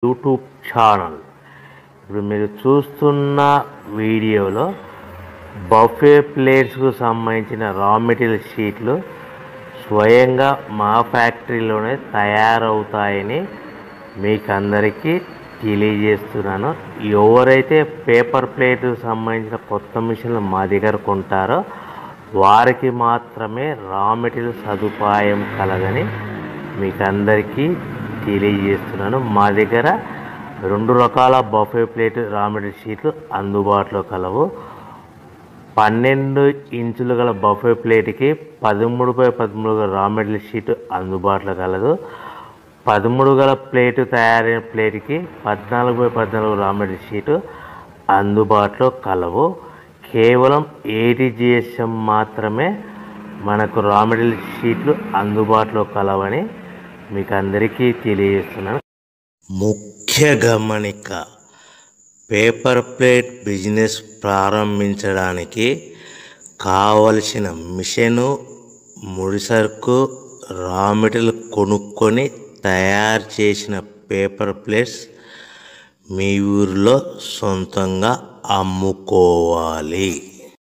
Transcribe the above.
YouTube channel. ఇప్పుడు మీరు చూస్తున్న వీడియోలో బఫే ప్లేట్స్కు సంబంధించిన రా మెటీరియల్ షీట్లు స్వయంగా మా ఫ్యాక్టరీలోనే తయారవుతాయని మీకు అందరికీ తెలియజేస్తున్నాను. ఎవరైతే పేపర్ ప్లేట్కు సంబంధించిన కొత్త మిషన్లు మా దగ్గర కొంటారో వారికి మాత్రమే రా మెటీరియల్ సదుపాయం కలదని మీకు అందరికీ తెలియజేస్తున్నాను. మా దగ్గర 2 రకాల బఫే ప్లేట్ రా మెటీరియల్ షీట్లు అందుబాటులో కలవు. 12 ఇంచులు గల బఫే ప్లేట్కి 13x13 గల రా మెటీరియల్ షీట్ అందుబాటులో కలదు. 13 గల ప్లేటు తయారైన ప్లేట్కి 14x14 రా మెటీరియల్ షీటు అందుబాటులో కలవు. కేవలం 80 GSM మాత్రమే మనకు రా మెటీరియల్ షీట్లు అందుబాటులో కలవని మీకు అందరికీ తెలియజేస్తున్నాను. ముఖ్య గమనిక: పేపర్ ప్లేట్ బిజినెస్ ప్రారంభించడానికి కావలసిన మిషను, ముడిసరుకు, రా మెటీరియల్ కొనుక్కొని తయారు చేసిన పేపర్ ప్లేట్స్ మీ ఊరిలో సొంతంగా అమ్ముకోవాలి.